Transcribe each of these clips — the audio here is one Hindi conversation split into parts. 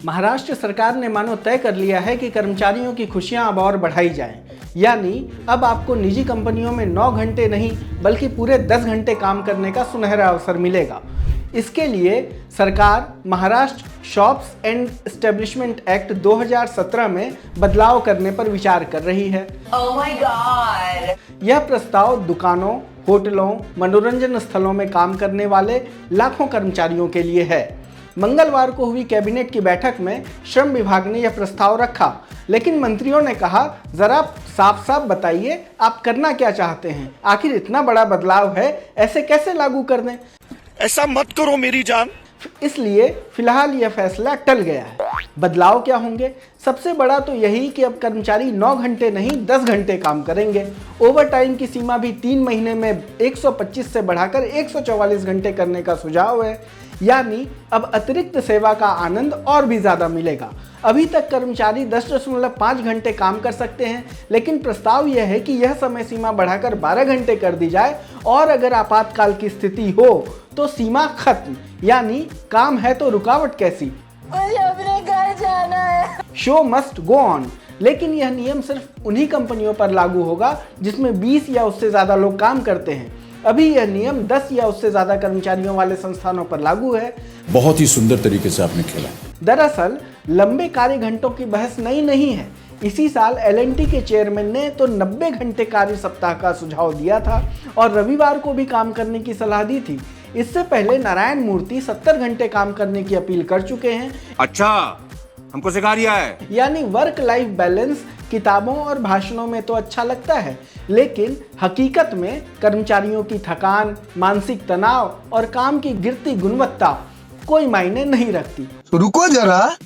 महाराष्ट्र सरकार ने मानो तय कर लिया है कि कर्मचारियों की खुशियां अब और बढ़ाई जाएं। यानी अब आपको निजी कंपनियों में 9 घंटे नहीं बल्कि पूरे 10 घंटे काम करने का सुनहरा अवसर मिलेगा। इसके लिए सरकार Maharashtra shops and establishment act 2017 में बदलाव करने पर विचार कर रही है। Oh my God! यह प्रस्ताव दुकानों, होटलों, मनोरंजन स्थलों में काम करने वाले लाखों कर्मचारियों के लिए है। मंगलवार को हुई कैबिनेट की बैठक में श्रम विभाग ने यह प्रस्ताव रखा, लेकिन मंत्रियों ने कहा, जरा साफ साफ बताइए आप करना क्या चाहते हैं। आखिर इतना बड़ा बदलाव है, ऐसे कैसे लागू कर दें। ऐसा मत करो मेरी जान। इसलिए फिलहाल यह फैसला टल गया है। बदलाव क्या होंगे? सबसे बड़ा तो यही कि अब कर्मचारी 9 घंटे नहीं 10 घंटे काम करेंगे। ओवर टाइम की सीमा भी 3 महीने में 125 से बढ़ाकर 144 घंटे करने का सुझाव है। यानी अब अतिरिक्त सेवा का आनंद और भी ज़्यादा मिलेगा। अभी तक कर्मचारी 10.5 घंटे काम कर सकते हैं, लेकिन प्रस्ताव यह है कि यह समय सीमा बढ़ाकर 12 घंटे कर दी जाए और अगर आपातकाल की स्थिति हो तो सीमा खत्म। यानी काम है तो रुकावट कैसी। मुझे अपने घर जाना है। Show must go on. लेकिन यह नियम सिर्फ उन्हीं कंपनियों पर लागू होगा जिसमें 20 या उससे ज़्यादा लोग काम करते हैं। अभी यह नियम 10 या उससे ज़्यादा कर्मचारियों वाले संस्थानों पर लागू है। बहुत ही सुंदर तरीके से आपने खेला। दरअसल लंबे कार्य घंटों की बहस नई नहीं है। इसी साल एल&टी के चेयरमैन ने तो 90 घंटे कार्य सप्ताह का सुझाव दिया था और रविवार को भी काम करने की सलाह दी थी। इससे पहले नारायण मूर्ति 70 घंटे काम करने की अपील कर चुके हैं। अच्छा, हमको सिखा रिया है। यानी वर्क लाइफ बैलेंस किताबों और भाषणों में तो अच्छा लगता है, लेकिन हकीकत में कर्मचारियों की थकान, मानसिक तनाव और काम की गिरती गुणवत्ता कोई मायने नहीं रखती। रुको जरा,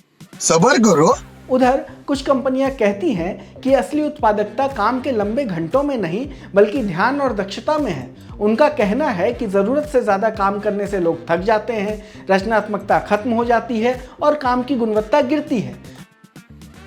सब्र करो। उधर कुछ कंपनियां कहती हैं कि असली उत्पादकता काम के लंबे घंटों में नहीं बल्कि ध्यान और दक्षता में है। उनका कहना है कि ज़रूरत से ज़्यादा काम करने से लोग थक जाते हैं, रचनात्मकता खत्म हो जाती है और काम की गुणवत्ता गिरती है।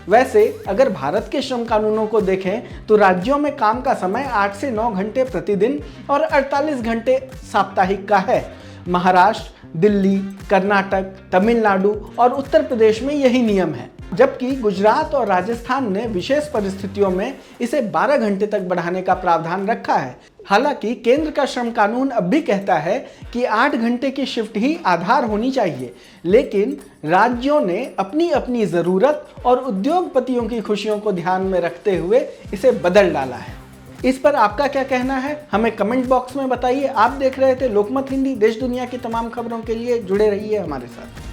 वैसे अगर भारत के श्रम कानूनों को देखें तो राज्यों में काम का समय 8 से 9 घंटे प्रतिदिन और 48 घंटे साप्ताहिक का है। महाराष्ट्र, दिल्ली, कर्नाटक, तमिलनाडु और उत्तर प्रदेश में यही नियम है, जबकि गुजरात और राजस्थान ने विशेष परिस्थितियों में इसे 12 घंटे तक बढ़ाने का प्रावधान रखा है। हालांकि केंद्र का श्रम कानून अब भी कहता है कि 8 घंटे की शिफ्ट ही आधार होनी चाहिए, लेकिन राज्यों ने अपनी अपनी ज़रूरत और उद्योगपतियों की खुशियों को ध्यान में रखते हुए इसे बदल डाला है। इस पर आपका क्या कहना है, हमें कमेंट बॉक्स में बताइए। आप देख रहे थे लोकमत हिंदी। देश दुनिया की तमाम खबरों के लिए जुड़े रहिए हमारे साथ।